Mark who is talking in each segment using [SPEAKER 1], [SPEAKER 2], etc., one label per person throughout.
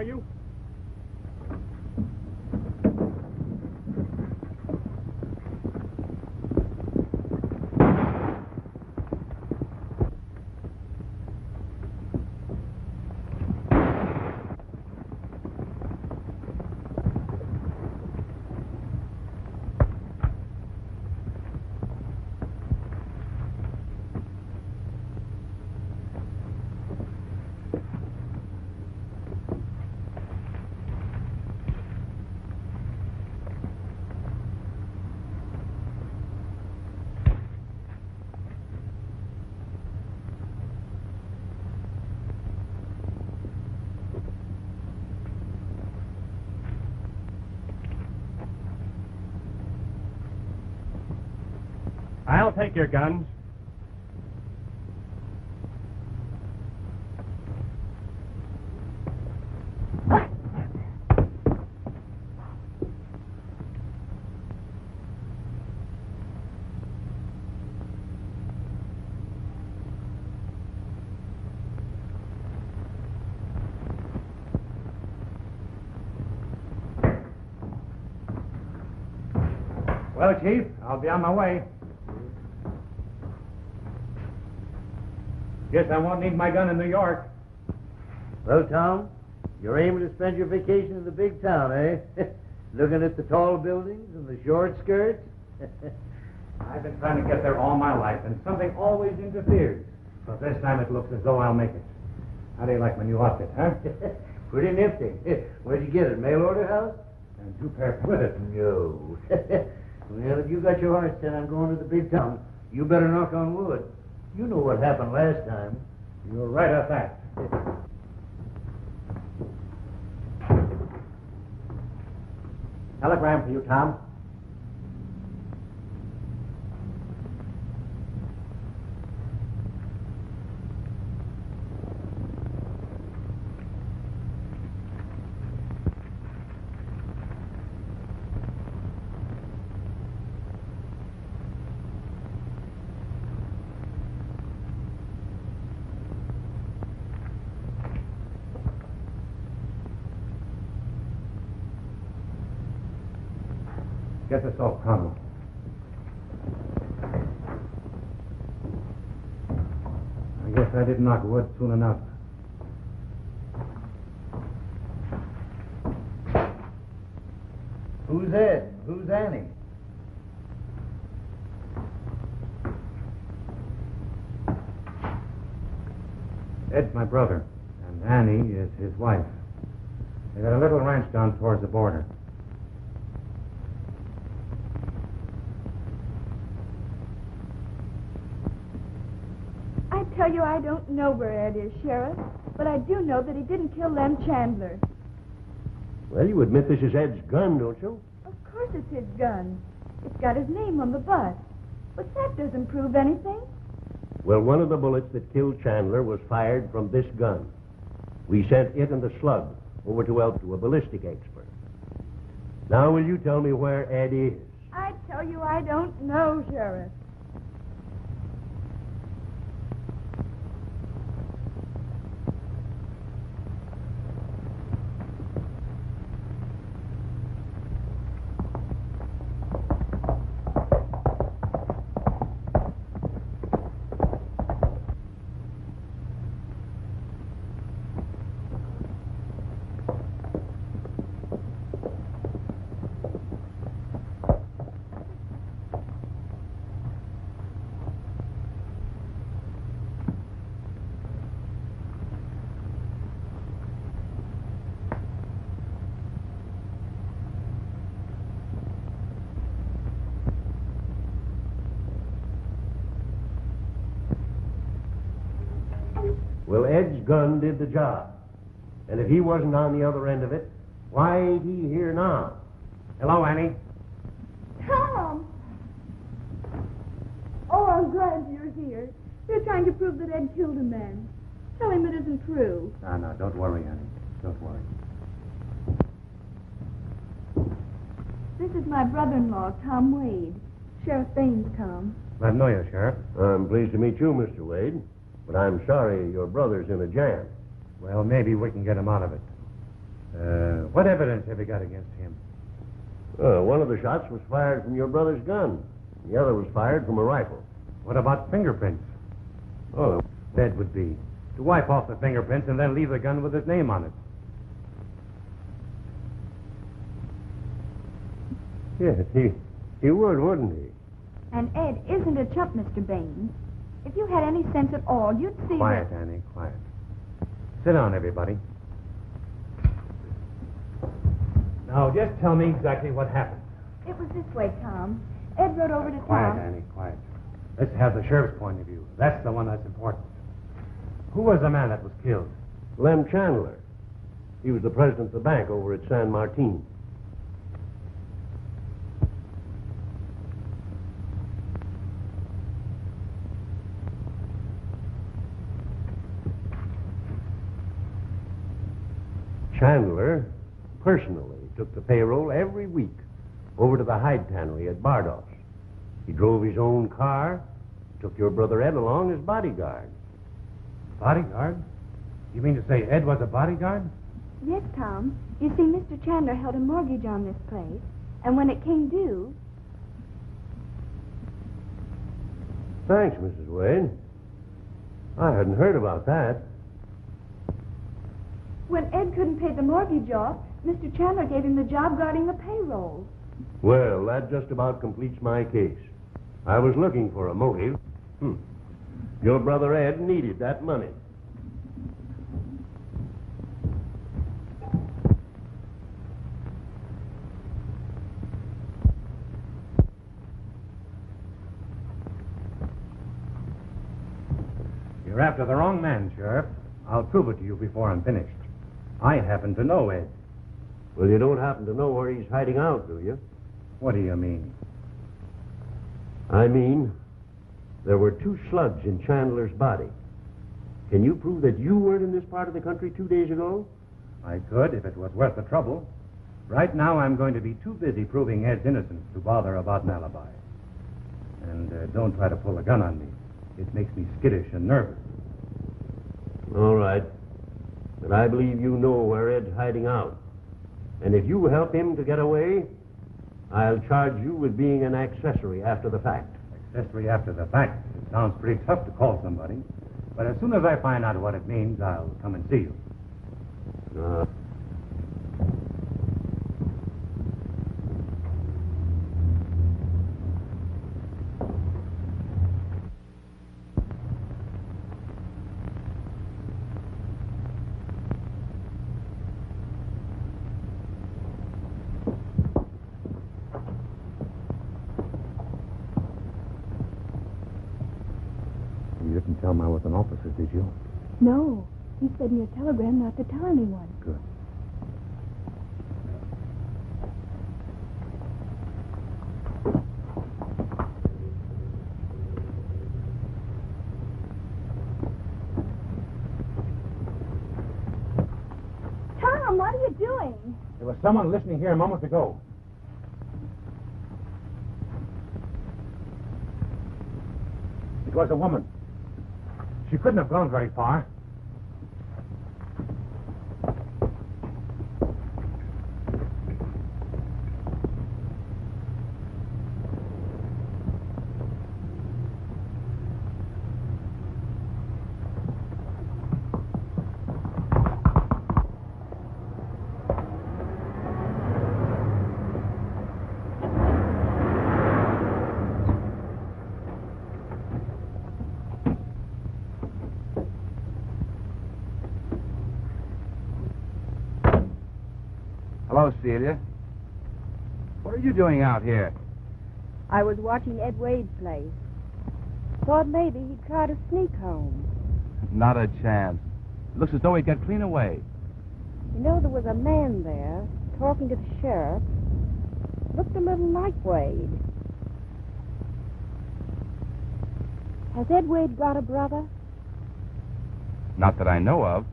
[SPEAKER 1] you? I'll take your guns. Well, Chief, I'll be on my way. Guess I won't need my gun in New York.
[SPEAKER 2] Well, Tom, you're aiming to spend your vacation in the big town, eh? Looking at the tall buildings and the short skirts?
[SPEAKER 1] I've been trying to get there all my life, and something always interferes. But this time it looks as though I'll make it. How do you like my new outfit, huh?
[SPEAKER 2] Pretty nifty. Where'd you get it? Mail order house?
[SPEAKER 1] And 2 pairs with it.
[SPEAKER 2] No. Well, if you got your heart set on going to the big town, you better knock on wood. You know what happened last time.
[SPEAKER 1] You're right at that. Telegram for you, Tom. Get this off, Conway. I guess I didn't knock wood soon enough.
[SPEAKER 2] Who's Ed? Who's Annie?
[SPEAKER 1] Ed's my brother, and Annie is his wife. They got a little ranch down towards the border.
[SPEAKER 3] I tell you, I don't know where Ed is, Sheriff, but I do know that he didn't kill Lem Chandler.
[SPEAKER 4] Well, you admit this is Ed's gun, don't you?
[SPEAKER 3] Of course it's his gun. It's got his name on the butt. But that doesn't prove anything.
[SPEAKER 4] Well, one of the bullets that killed Chandler was fired from this gun. We sent it and the slug over to Elk to a ballistic expert. Now, will you tell me where Ed is?
[SPEAKER 3] I tell you, I don't know, Sheriff.
[SPEAKER 4] Well, Ed's gun did the job. And if he wasn't on the other end of it, why ain't he here now?
[SPEAKER 1] Hello, Annie.
[SPEAKER 3] Tom! Oh, I'm glad you're here. They're trying to prove that Ed killed a man. Tell him it isn't true.
[SPEAKER 1] No, don't worry, Annie. Don't worry.
[SPEAKER 3] This is my brother-in-law, Tom Wade. Sheriff Baines come.
[SPEAKER 1] Glad to know you, Sheriff.
[SPEAKER 4] I'm pleased to meet you, Mr. Wade. But I'm sorry your brother's in a jam.
[SPEAKER 1] Well, maybe we can get him out of it. What evidence have you got against him?
[SPEAKER 4] One of the shots was fired from your brother's gun. The other was fired from a rifle.
[SPEAKER 1] What about fingerprints?
[SPEAKER 4] Oh,
[SPEAKER 1] Dead would be. To wipe off the fingerprints and then leave the gun with his name on it.
[SPEAKER 4] yes, he would, wouldn't he?
[SPEAKER 3] And Ed isn't a chump, Mr. Baines. If you had any sense at all, you'd see
[SPEAKER 1] Quiet,
[SPEAKER 3] that...
[SPEAKER 1] Annie, quiet. Sit down, everybody. Now, just tell me exactly what happened.
[SPEAKER 3] It was this way, Tom. Ed rode over to
[SPEAKER 1] Quiet,
[SPEAKER 3] town.
[SPEAKER 1] Annie, quiet. Let's have the sheriff's point of view. That's the one that's important. Who was the man that was killed?
[SPEAKER 4] Lem Chandler. He was the president of the bank over at San Martin. Chandler personally took the payroll every week over to the hide tannery at Bardos. He drove his own car, took your brother Ed along as bodyguard.
[SPEAKER 1] Bodyguard? You mean to say Ed was a bodyguard?
[SPEAKER 3] Yes, Tom. You see, Mr. Chandler held a mortgage on this place, and when it came due...
[SPEAKER 4] Thanks, Mrs. Wade. I hadn't heard about that.
[SPEAKER 3] When Ed couldn't pay the mortgage off, Mr. Chandler gave him the job guarding the payroll.
[SPEAKER 4] Well, that just about completes my case. I was looking for a motive. Your brother Ed needed that money.
[SPEAKER 1] You're after the wrong man, Sheriff. I'll prove it to you before I'm finished. I happen to know Ed.
[SPEAKER 4] Well, you don't happen to know where he's hiding out, do you?
[SPEAKER 1] What do you mean?
[SPEAKER 4] I mean, there were 2 slugs in Chandler's body. Can you prove that you weren't in this part of the country 2 days ago?
[SPEAKER 1] I could, if it was worth the trouble. Right now, I'm going to be too busy proving Ed's innocence to bother about an alibi. And don't try to pull a gun on me. It makes me skittish and nervous.
[SPEAKER 4] All right. But I believe you know where Ed's hiding out. And if you help him to get away, I'll charge you with being an accessory after the fact.
[SPEAKER 1] Accessory after the fact. It sounds pretty tough to call somebody. But as soon as I find out what it means, I'll come and see you. You didn't tell me I was an officer, did you?
[SPEAKER 3] No. He said in your telegram not to tell anyone.
[SPEAKER 1] Good.
[SPEAKER 3] Tom, what are you doing?
[SPEAKER 1] There was someone listening here a moment ago. It was a woman. She couldn't have gone very far.
[SPEAKER 5] Hello, Celia. What are you doing out here?
[SPEAKER 6] I was watching Ed Wade's place. Thought maybe he'd try to sneak home.
[SPEAKER 5] Not a chance. It looks as though he'd get clean away.
[SPEAKER 6] You know, there was a man there talking to the sheriff. Looked a little like Wade. Has Ed Wade got a brother?
[SPEAKER 5] Not that I know of.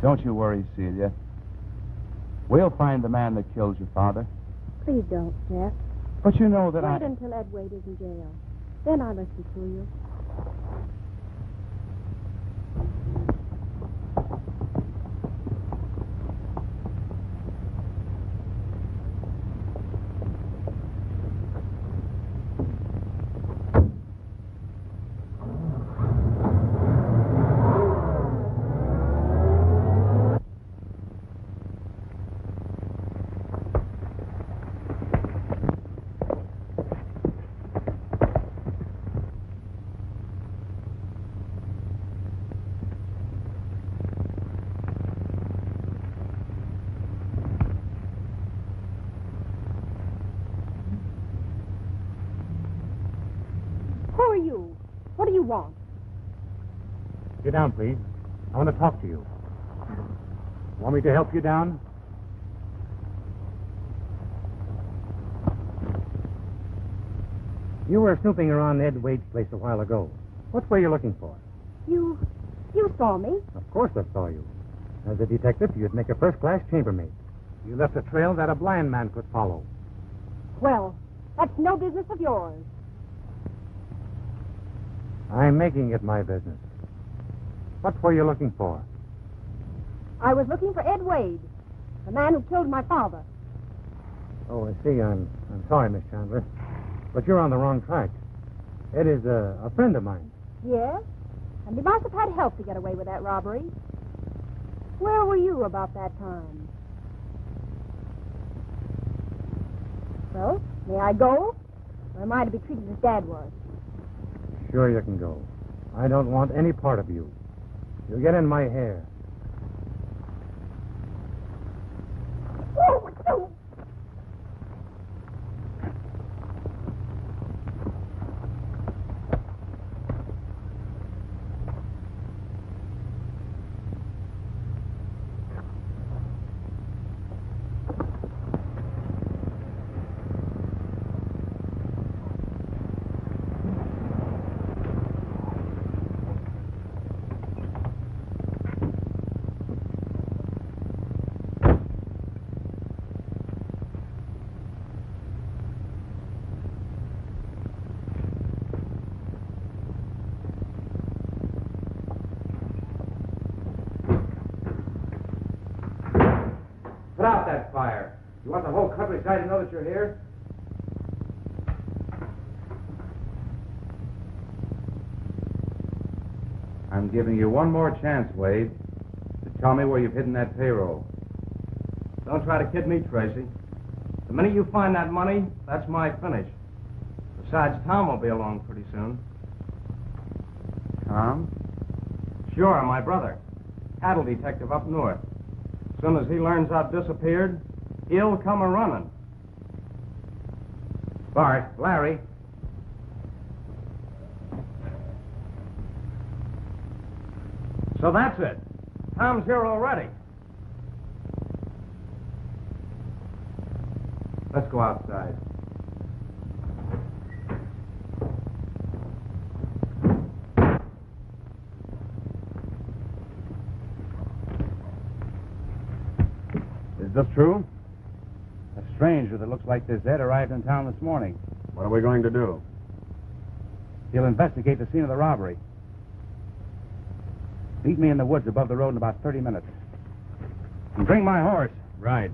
[SPEAKER 5] Don't you worry, Celia. We'll find the man that killed your father.
[SPEAKER 6] Please don't, Jeff.
[SPEAKER 5] But you know that
[SPEAKER 6] Wait until Ed Wade is in jail. Then I'll listen to you. What do you want?
[SPEAKER 1] Get down, please. I want to talk to you. Want me to help you down? You were snooping around Ed Wade's place a while ago. What were you looking for?
[SPEAKER 6] You saw me.
[SPEAKER 1] Of course I saw you. As a detective, you'd make a first-class chambermaid. You left a trail that a blind man could follow.
[SPEAKER 6] Well, that's no business of yours.
[SPEAKER 1] I'm making it my business. What were you looking for?
[SPEAKER 6] I was looking for Ed Wade, the man who killed my father.
[SPEAKER 1] Oh, I see. I'm sorry, Miss Chandler. But you're on the wrong track. Ed is a friend of mine.
[SPEAKER 6] Yes? And he must have had help to get away with that robbery. Where were you about that time? Well, may I go? Or am I to be treated as Dad was?
[SPEAKER 1] Sure you can go. I don't want any part of you. You'll get in my hair. Put out that fire. You want the whole countryside to know that you're here?
[SPEAKER 5] I'm giving you one more chance, Wade, to tell me where you've hidden that payroll.
[SPEAKER 7] Don't try to kid me, Tracy. The minute you find that money, that's my finish. Besides, Tom will be along pretty soon.
[SPEAKER 5] Tom?
[SPEAKER 7] Sure, my brother. Cattle detective up north. As soon as he learns I've disappeared, he'll come a-running.
[SPEAKER 1] Bart, Larry.
[SPEAKER 7] So that's it. Tom's here already.
[SPEAKER 1] Let's go outside.
[SPEAKER 5] Is this true? A stranger that looks like this Ed arrived in town this morning.
[SPEAKER 7] What are we going to do?
[SPEAKER 5] He'll investigate the scene of the robbery. Meet me in the woods above the road in about 30 minutes. And bring my horse.
[SPEAKER 1] Right.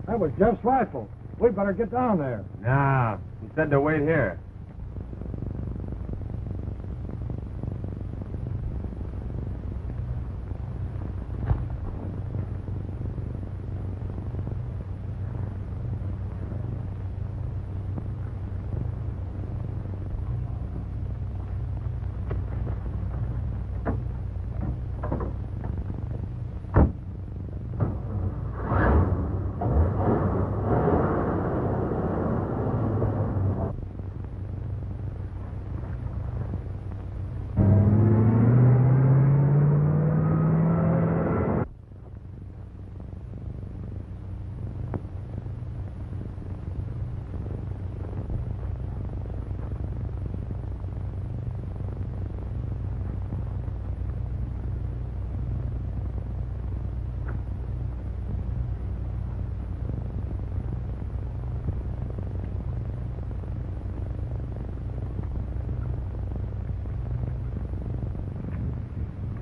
[SPEAKER 7] That was Jeff's rifle.
[SPEAKER 5] We better get down there. No, he said to wait here.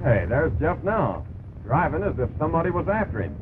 [SPEAKER 5] Hey, there's Jeff now, driving as if somebody was after him.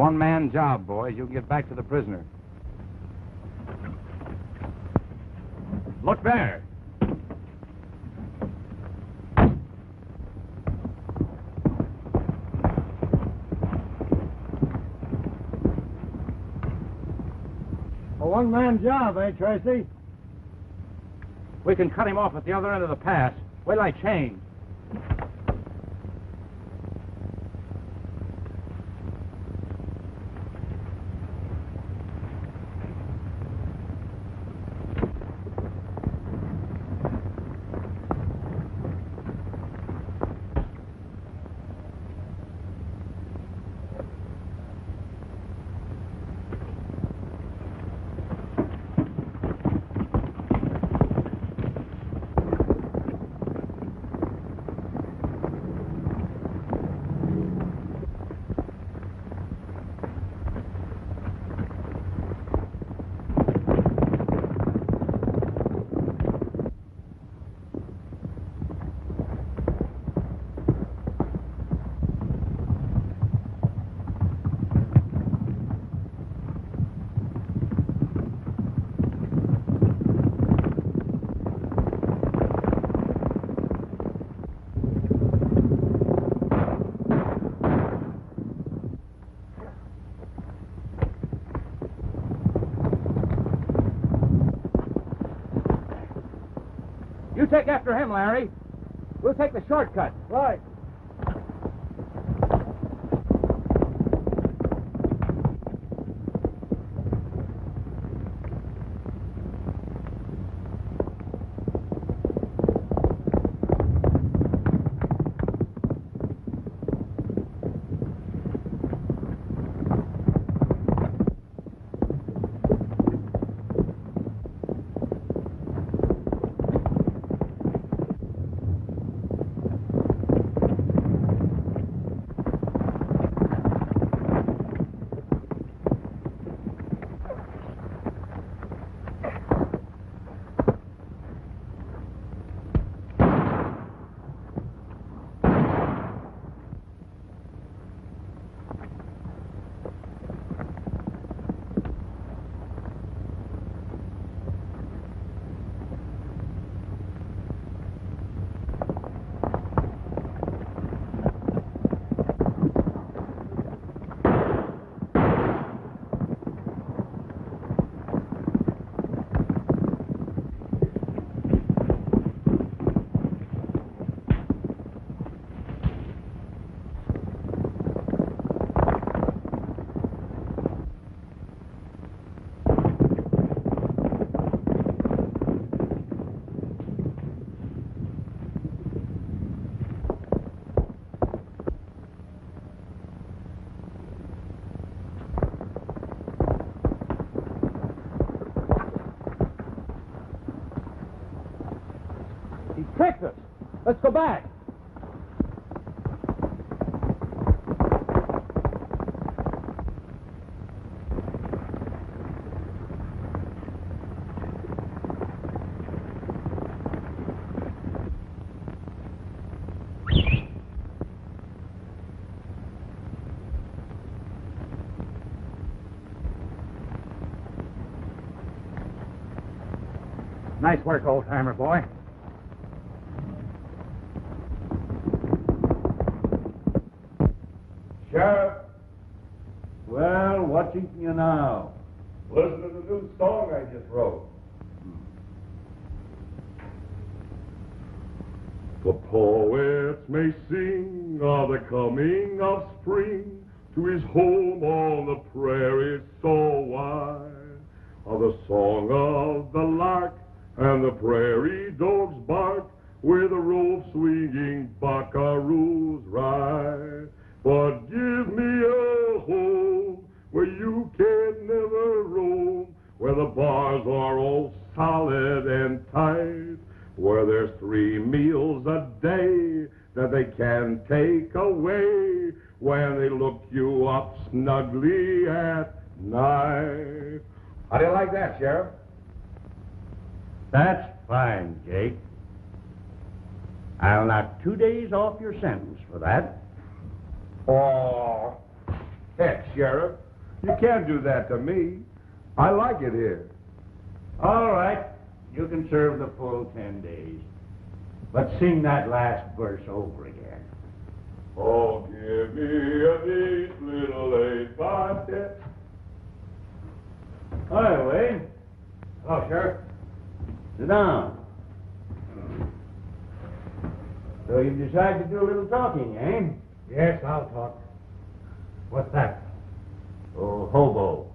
[SPEAKER 5] One-man job, boys. You can get back to the prisoner. Look there.
[SPEAKER 8] A one-man job, eh, Tracy?
[SPEAKER 5] We can cut him off at the other end of the pass. Wait till I change. You take after him, Larry. We'll take the shortcut.
[SPEAKER 8] Right.
[SPEAKER 5] Let's go back. Nice work, old-timer boy.
[SPEAKER 9] Sheriff. Well, what's eating you now? Listen to the new song I just wrote. The poets may sing of the coming of spring to his home on the prairie so wide, of the song of the lark and the prairie dog's bark, where the rope swinging buckaroos ride. But give me a home where you can never roam, where the bars are all solid and tight, where there's 3 meals a day that they can take away when they look you up snugly at night. How do you like that, Sheriff?
[SPEAKER 5] That's fine, Jake. I'll knock 2 days off your sentence for that.
[SPEAKER 9] Oh, heck, Sheriff. You can't do that to me. I like it here.
[SPEAKER 5] All right. You can serve the full 10 days. But sing that last verse over again.
[SPEAKER 9] Oh, give me a neat little 8x10.
[SPEAKER 5] Hi, Wade. Hello, Sheriff. Sit down. So you've decided to do a little talking, eh? Yes, I'll talk. What's that? Oh, hobo.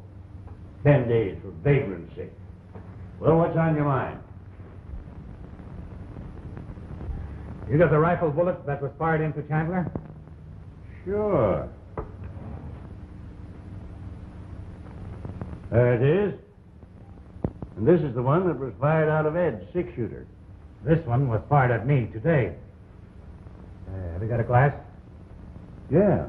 [SPEAKER 5] 10 days for vagrancy. Well, what's on your mind?
[SPEAKER 10] You got the rifle bullet that was fired into Chandler?
[SPEAKER 5] Sure. There it is. And this is the one that was fired out of Ed's 6-shooter.
[SPEAKER 10] This one was fired at me today. Have you got a glass?
[SPEAKER 5] Yeah.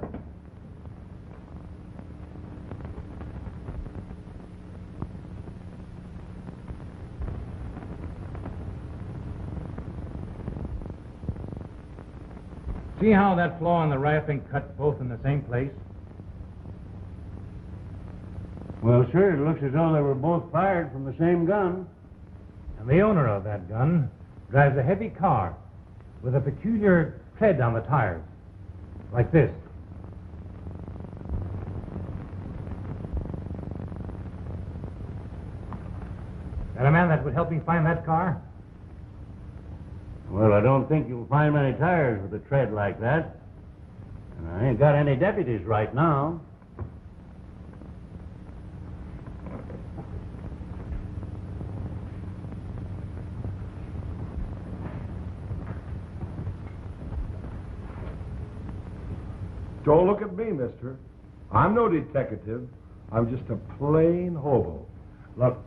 [SPEAKER 10] See how that flaw in the rifling cut both in the same place?
[SPEAKER 5] Well, sure, it looks as though they were both fired from the same gun.
[SPEAKER 10] And the owner of that gun drives a heavy car with a peculiar tread on the tires, like this. Got a man that would help me find that car?
[SPEAKER 5] Well, I don't think you'll find many tires with a tread like that. And I ain't got any deputies right now.
[SPEAKER 9] Don't look at me, mister. I'm no detective. I'm just a plain hobo.
[SPEAKER 10] Look,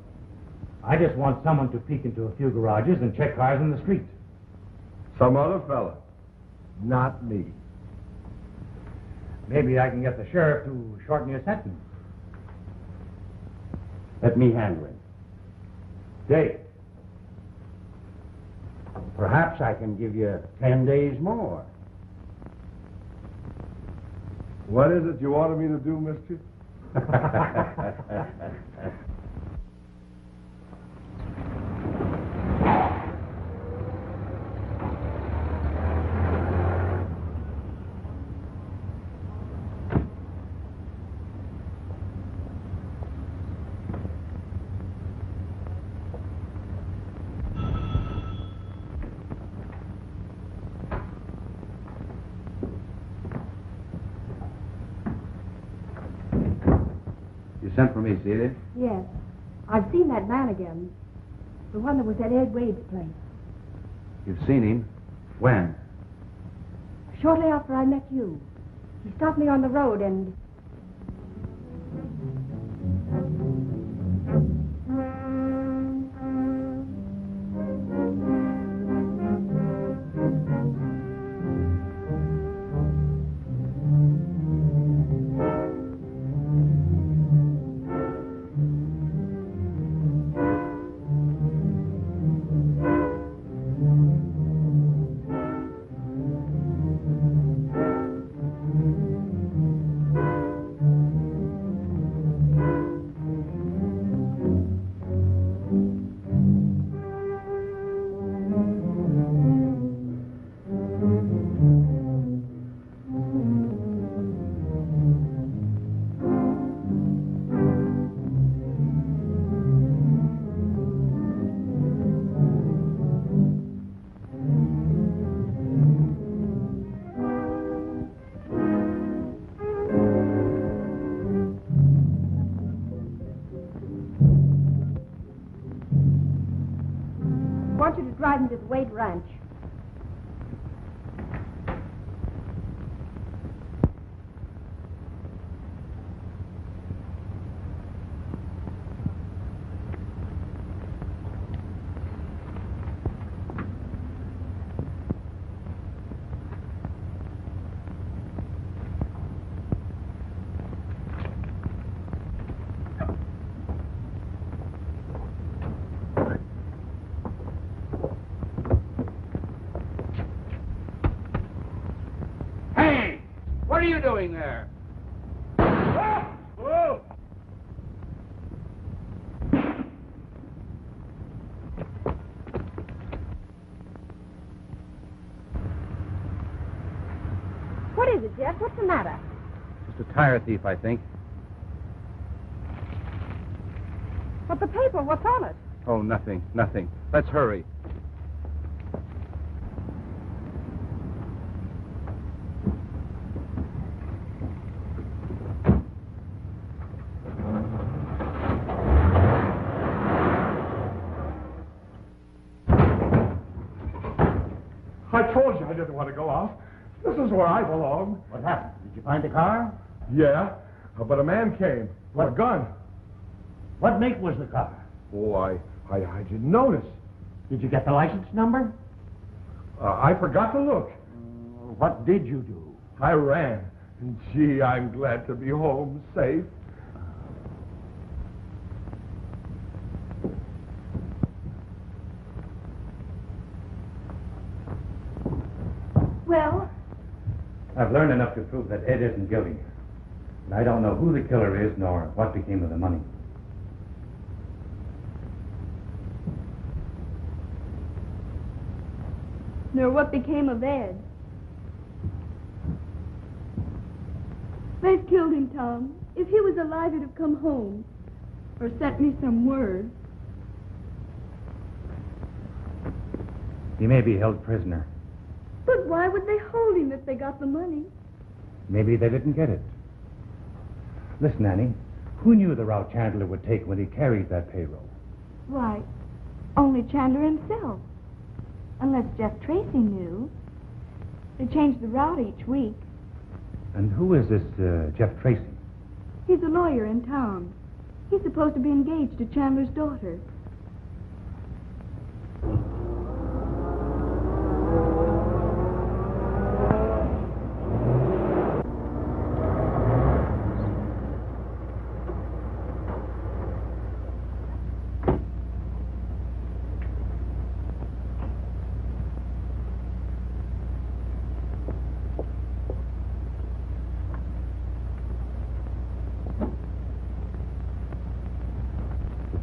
[SPEAKER 10] I just want someone to peek into a few garages and check cars in the street.
[SPEAKER 9] Some other fella. Not me.
[SPEAKER 10] Maybe I can get the sheriff to shorten your sentence.
[SPEAKER 5] Let me handle it. Jake, perhaps I can give you 10 days more.
[SPEAKER 9] What is it you wanted me to do, mister?
[SPEAKER 1] You sent for me, Celia?
[SPEAKER 3] Yes. I've seen that man again. The one that was at Ed Wade's place.
[SPEAKER 1] You've seen him? When?
[SPEAKER 3] Shortly after I met you. He stopped me on the road and...
[SPEAKER 6] to the Wade Ranch.
[SPEAKER 5] What are you doing there? Ah! Whoa!
[SPEAKER 6] What is it, Jeff? What's the matter?
[SPEAKER 7] Just a tire thief, I think.
[SPEAKER 6] But the paper, what's on it?
[SPEAKER 7] Oh, nothing. Let's hurry.
[SPEAKER 9] I told you I didn't want to go out. This is where I belong.
[SPEAKER 2] What happened? Did you find the car?
[SPEAKER 9] Yeah, but a man came with a gun.
[SPEAKER 2] What make was the car?
[SPEAKER 9] Oh, I didn't notice.
[SPEAKER 2] Did you get the license number?
[SPEAKER 9] I forgot to look.
[SPEAKER 2] What did you do?
[SPEAKER 9] I ran. And gee, I'm glad to be home safe.
[SPEAKER 3] Well?
[SPEAKER 1] I've learned enough to prove that Ed isn't guilty. And I don't know who the killer is nor what became of the money.
[SPEAKER 3] Nor what became of Ed. They've killed him, Tom. If he was alive, he'd have come home. Or sent me some word.
[SPEAKER 1] He may be held prisoner.
[SPEAKER 3] But why would they hold him if they got the money?
[SPEAKER 1] Maybe they didn't get it. Listen, Annie, who knew the route Chandler would take when he carried that payroll?
[SPEAKER 3] Why, only Chandler himself. Unless Jeff Tracy knew. They changed the route each week.
[SPEAKER 1] And who is this Jeff Tracy?
[SPEAKER 3] He's a lawyer in town. He's supposed to be engaged to Chandler's daughter.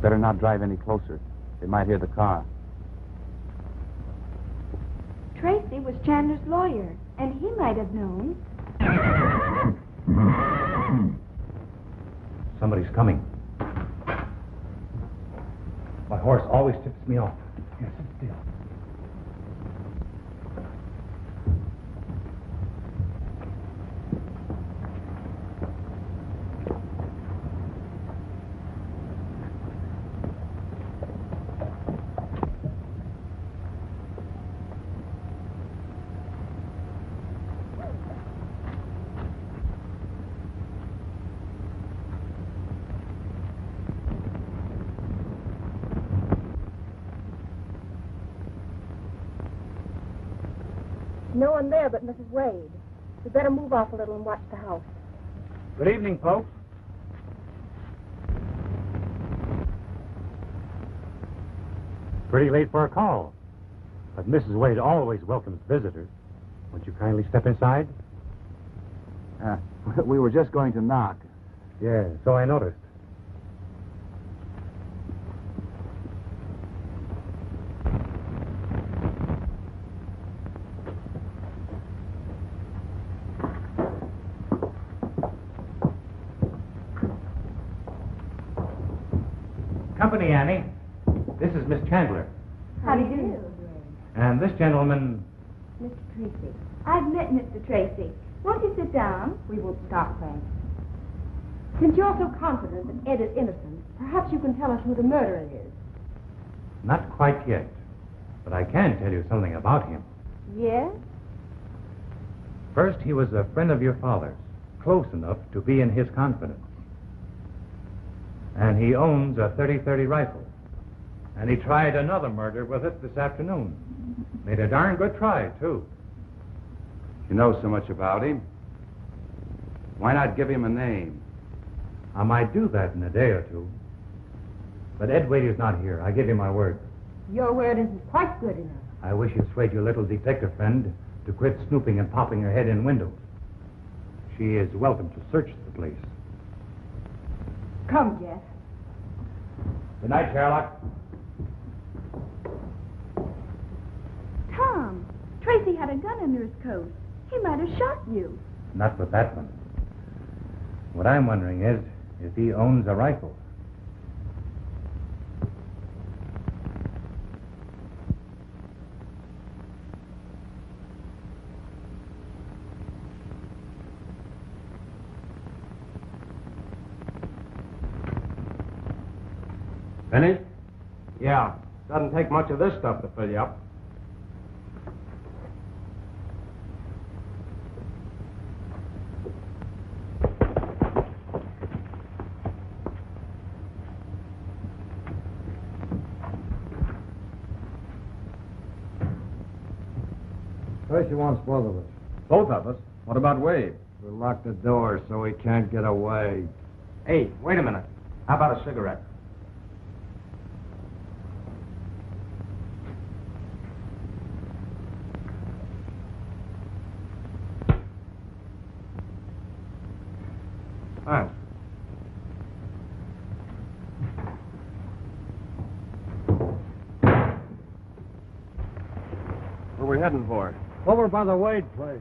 [SPEAKER 7] Better not drive any closer. They might hear the car.
[SPEAKER 3] Tracy was Chandler's lawyer, and he might have known.
[SPEAKER 1] Somebody's coming. My horse always tips me off. Here, sit still.
[SPEAKER 6] No one there but Mrs. Wade. We better move off a little and watch the house.
[SPEAKER 10] Good evening, folks. Pretty late for a call. But Mrs. Wade always welcomes visitors. Won't you kindly step inside?
[SPEAKER 7] We were just going to knock.
[SPEAKER 10] Yeah, so I noticed. Company, Annie. This is Miss Chandler.
[SPEAKER 3] How do you do?
[SPEAKER 10] And this gentleman...
[SPEAKER 3] Mr. Tracy. I've met Mr. Tracy. Won't you sit down?
[SPEAKER 6] We won't stop, thanks. Since you're so confident that Ed is innocent, perhaps you can tell us who the murderer is.
[SPEAKER 10] Not quite yet.
[SPEAKER 1] But I can tell you something about him.
[SPEAKER 6] Yes?
[SPEAKER 1] First, he was a friend of your father's, close enough to be in his confidence. And he owns a .30-30 rifle. And he tried another murder with it this afternoon. Made a darn good try, too.
[SPEAKER 11] You know so much about him. Why not give him a name?
[SPEAKER 1] I might do that in a day or two. But Ed Wadey's not here. I give you my word.
[SPEAKER 6] Your word isn't quite good enough.
[SPEAKER 1] I wish you'd persuade your little detective friend to quit snooping and popping her head in windows. She is welcome to search the place.
[SPEAKER 6] Come, Jeff.
[SPEAKER 1] Good night, Sherlock.
[SPEAKER 3] Tom, Tracy had a gun under his coat. He might have shot you.
[SPEAKER 1] Not with that one. What I'm wondering is if he owns a rifle.
[SPEAKER 7] Finished? Yeah. Doesn't take much of this stuff to fill you up.
[SPEAKER 8] Tracy wants both of us.
[SPEAKER 11] Both of us? What about Wade?
[SPEAKER 8] We locked the door so he can't get away.
[SPEAKER 7] Hey, wait a minute. How about a cigarette? Thanks.
[SPEAKER 11] Where are we heading for?
[SPEAKER 8] Over by the Wade place.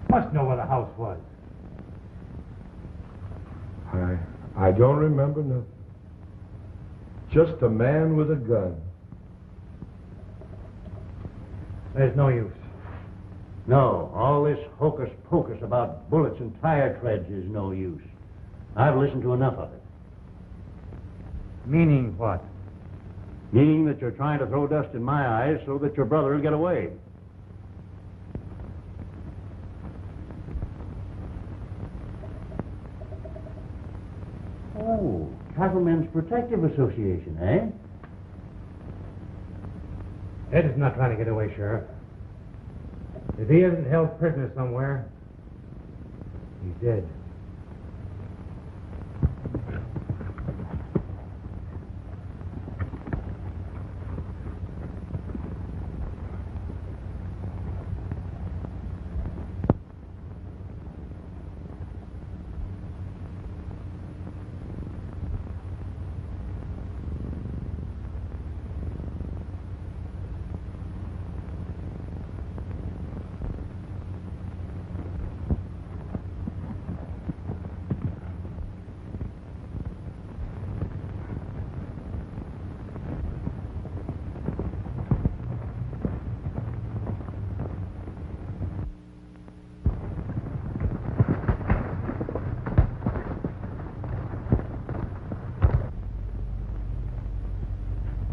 [SPEAKER 10] Must know where the house was.
[SPEAKER 12] I don't remember nothing. Just a man with a gun.
[SPEAKER 10] There's no use.
[SPEAKER 4] No, all this hocus pocus about bullets and tire treads is no use. I've listened to enough of it.
[SPEAKER 1] Meaning what?
[SPEAKER 4] Meaning that you're trying to throw dust in my eyes so that your brother will get away. Oh, Cattlemen's Protective Association, eh?
[SPEAKER 10] Ed is not trying to get away, Sheriff. If he isn't held prisoner somewhere, he's dead.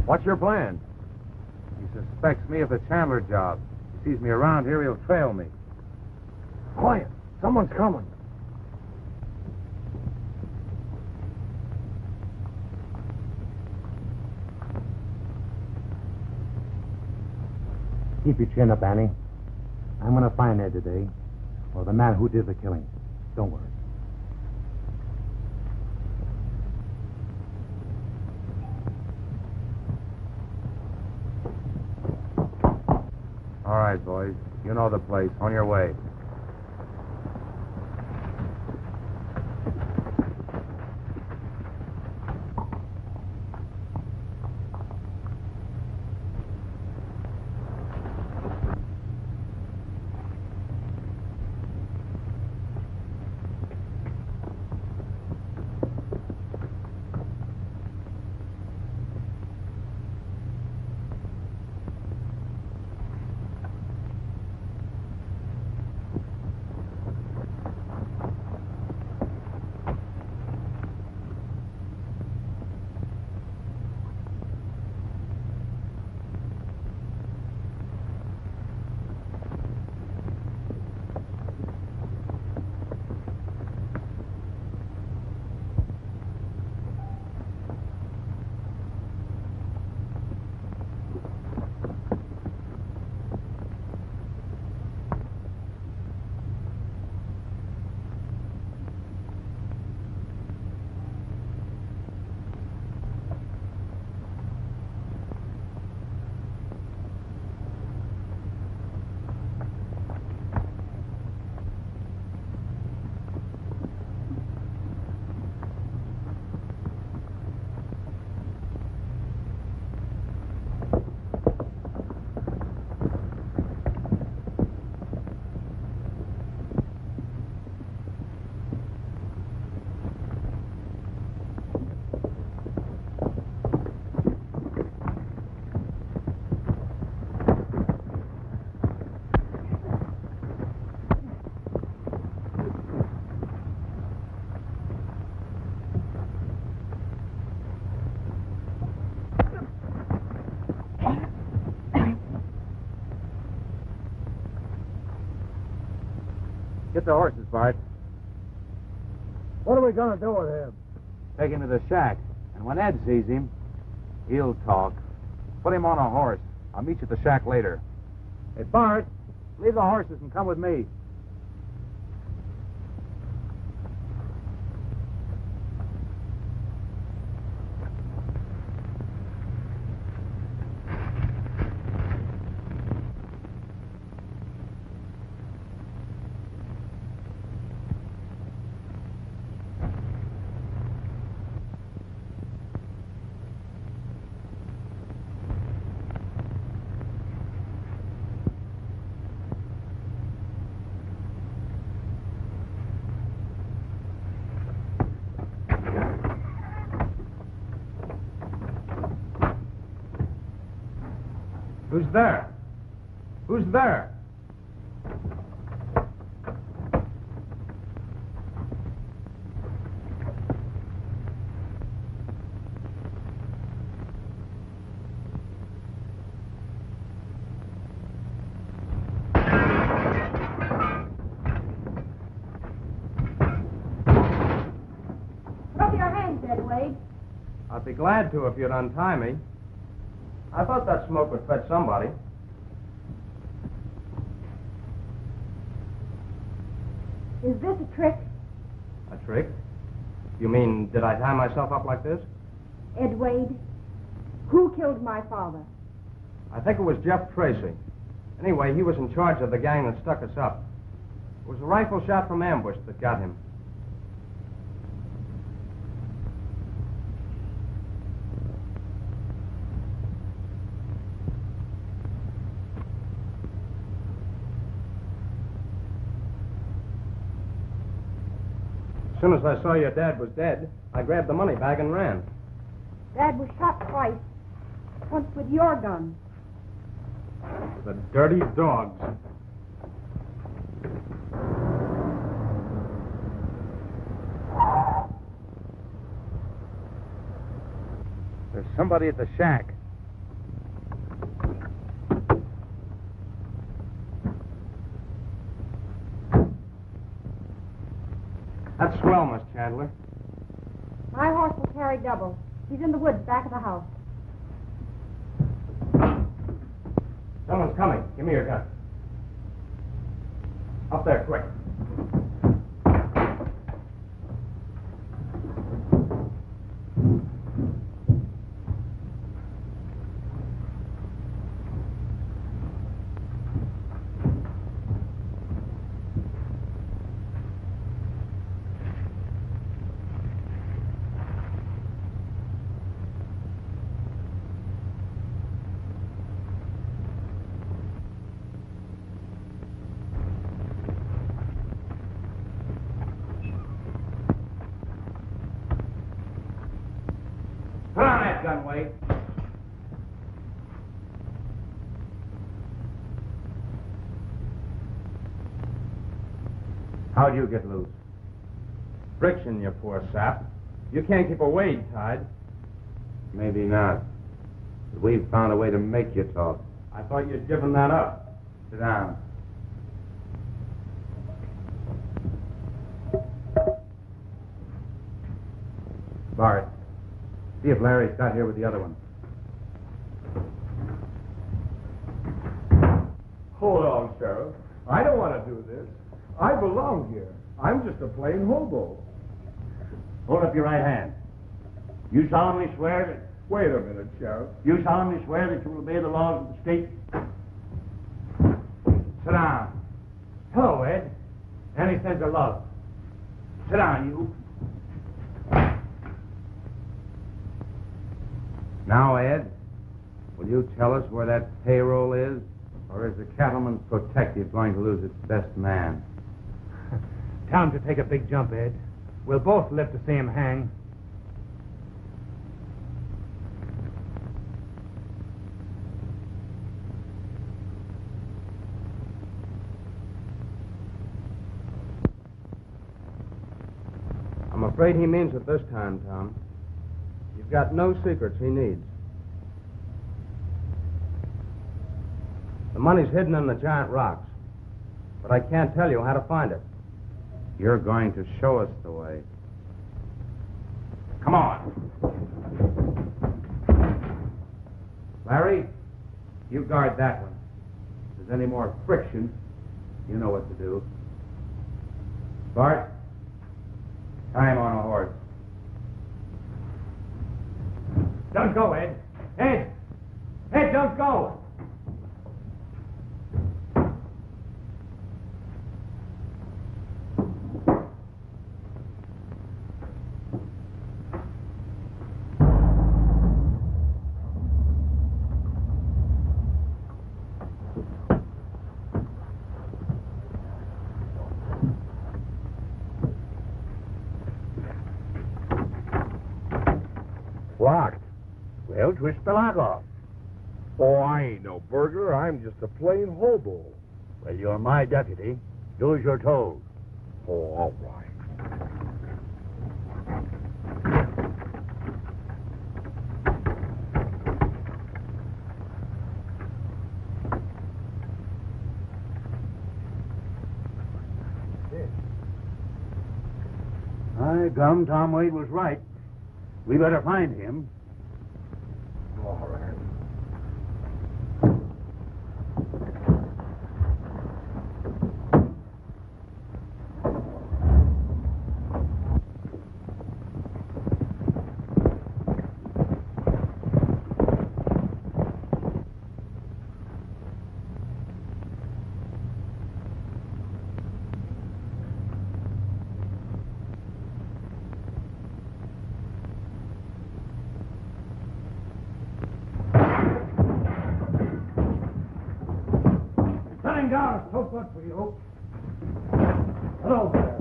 [SPEAKER 11] What's your plan? He suspects me of the Chandler job. He sees me around here, he'll trail me.
[SPEAKER 8] Quiet. Someone's coming.
[SPEAKER 1] Keep your chin up, Annie. I'm going to find Ed today, or the man who did the killing. Don't worry.
[SPEAKER 11] All right, boys. You know the place. On your way. Get the horses, Bart.
[SPEAKER 8] What are we going to do with him?
[SPEAKER 11] Take him to the shack. And when Ed sees him, he'll talk. Put him on a horse. I'll meet you at the shack later. Hey, Bart, leave the horses and come with me.
[SPEAKER 7] Who's there? Who's there?
[SPEAKER 6] Put up your hands, Ed Wade.
[SPEAKER 7] I'd be glad to if you'd untie me. I thought that smoke would fetch somebody.
[SPEAKER 6] Is this a trick?
[SPEAKER 7] A trick? You mean, did I tie myself up like this?
[SPEAKER 6] Ed Wade, who killed my father?
[SPEAKER 7] I think it was Jeff Tracy. Anyway, he was in charge of the gang that stuck us up. It was a rifle shot from ambush that got him. As soon as I saw your dad was dead, I grabbed the money bag and ran.
[SPEAKER 6] Dad was shot twice. Once with your gun.
[SPEAKER 7] The dirty dogs.
[SPEAKER 11] There's somebody at the shack.
[SPEAKER 7] That's swell, Miss Chandler.
[SPEAKER 6] My horse will carry double. He's in the woods back of the house.
[SPEAKER 7] Someone's coming. Give me your gun. Up there, quick. Put on that gun, Wade. How'd you get loose? Friction, you poor sap. You can't keep a Wade tied.
[SPEAKER 11] Maybe not. But we've found a way to make you talk.
[SPEAKER 7] I thought you'd given that up.
[SPEAKER 11] Sit down. Bart, see if Larry's got here with the other one.
[SPEAKER 12] Hold on, Sheriff. I don't want to do this. I belong here. I'm just a plain hobo.
[SPEAKER 5] Hold up your right hand. You solemnly swear that...
[SPEAKER 12] Wait a minute, Sheriff.
[SPEAKER 5] You solemnly swear that you will obey the laws of the state?
[SPEAKER 7] Sit down. Hello, Ed. Any sense of love. Sit down, you.
[SPEAKER 11] Now, Ed, will you tell us where that payroll is? Or is the Cattleman's Protective going to lose its best man?
[SPEAKER 10] Time to take a big jump, Ed. We'll both live to see him hang.
[SPEAKER 7] I'm afraid he means it this time, Tom. You've got no secrets he needs. The money's hidden in the giant rocks, but I can't tell you how to find it.
[SPEAKER 11] You're going to show us the way. Come on. Larry, you guard that one. If there's any more friction, you know what to do. Bart, tie him on a horse.
[SPEAKER 10] Don't go, Ed. Ed! Ed, don't go!
[SPEAKER 12] Locked. Well, twist the lock off. Oh, I ain't no burglar. I'm just a plain hobo.
[SPEAKER 1] Well, you're my deputy. Do as you're told.
[SPEAKER 12] Oh, all right.
[SPEAKER 1] By gum, Tom Wade was right. We better find him.
[SPEAKER 12] All right.
[SPEAKER 10] Sitting down is so good for you. Hello there.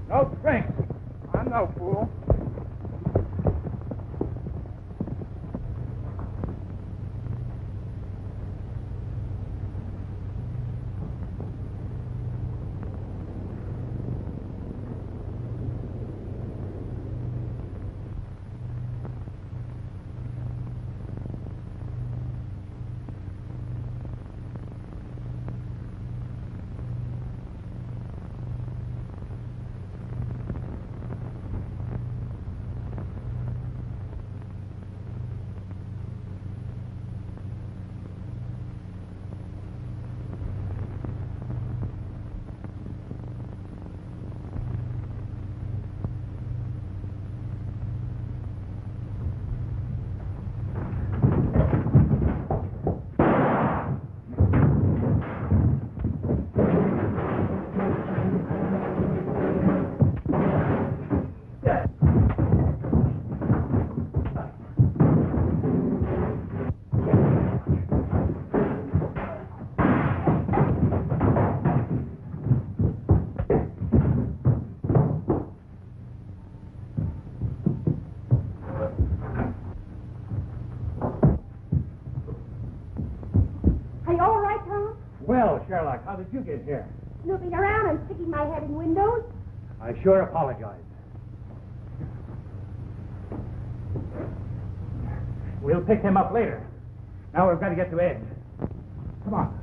[SPEAKER 10] No drink. I'm no fool. Well, Sherlock, how did you get here?
[SPEAKER 6] Snooping around and sticking my head in windows.
[SPEAKER 10] I sure apologize. We'll pick him up later. Now we've got to get to Ed. Come on.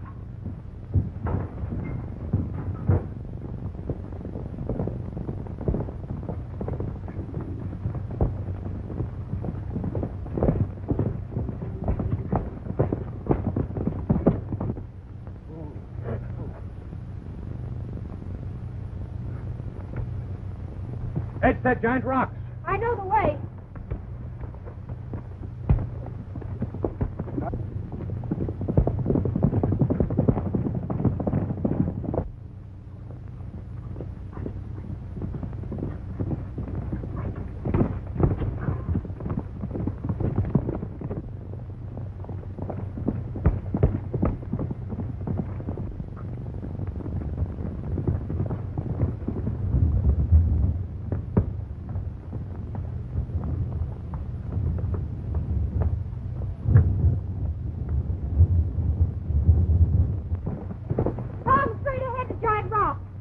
[SPEAKER 10] Ed's that giant rocks.
[SPEAKER 6] I know the way.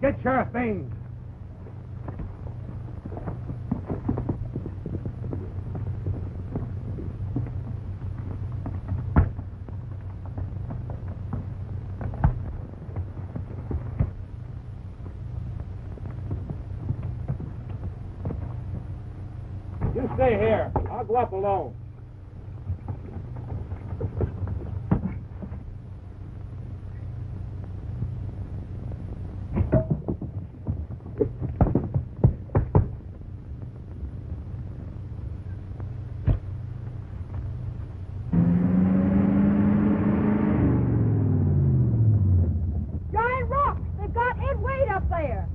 [SPEAKER 10] Get Sheriff Baines.
[SPEAKER 7] stay here. I'll go up alone.
[SPEAKER 6] Giant rocks! They've got Ed Wade up there!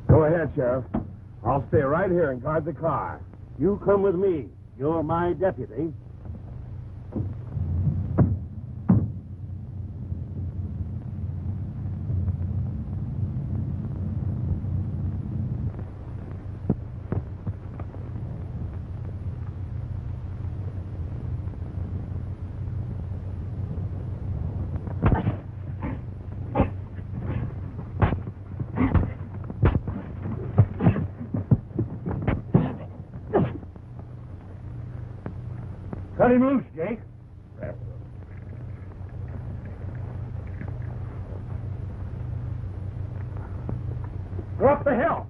[SPEAKER 12] Go ahead, Sheriff. I'll stay right here and guard the car.
[SPEAKER 5] You come with me. You're my deputy.
[SPEAKER 7] Cut him loose, Jake. Go up the hill.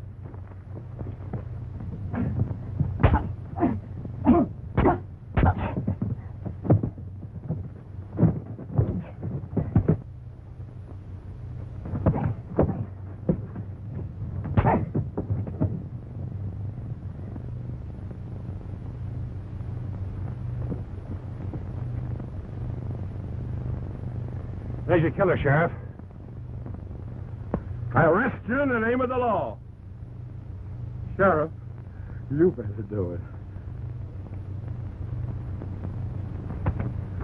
[SPEAKER 7] There's your killer, Sheriff.
[SPEAKER 12] I arrest you in the name of the law. Sheriff, you better do it.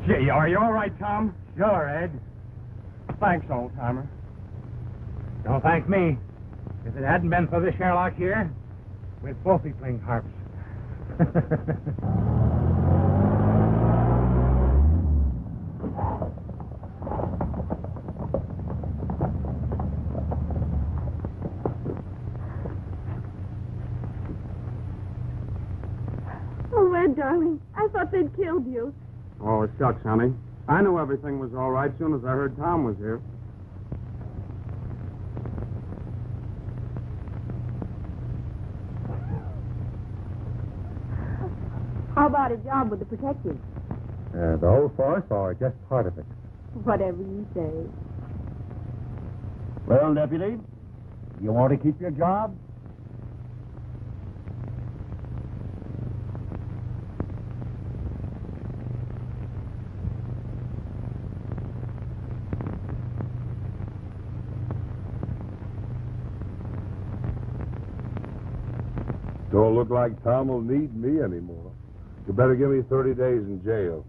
[SPEAKER 7] Gee, are you all right, Tom? Sure, Ed. Thanks, old-timer. Don't thank me. If it hadn't been for this Sherlock here, we'd both be playing harps.
[SPEAKER 3] Oh, Ed, darling, I thought they'd killed you.
[SPEAKER 11] Oh, shucks, honey. I knew everything was all right as soon as I heard Tom was here.
[SPEAKER 6] How about a job with the protective?
[SPEAKER 1] The whole force or just part of it?
[SPEAKER 6] Whatever you say.
[SPEAKER 5] Well, deputy, you want to keep your job?
[SPEAKER 12] Don't look like Tom will need me anymore. You better give me 30 days in jail.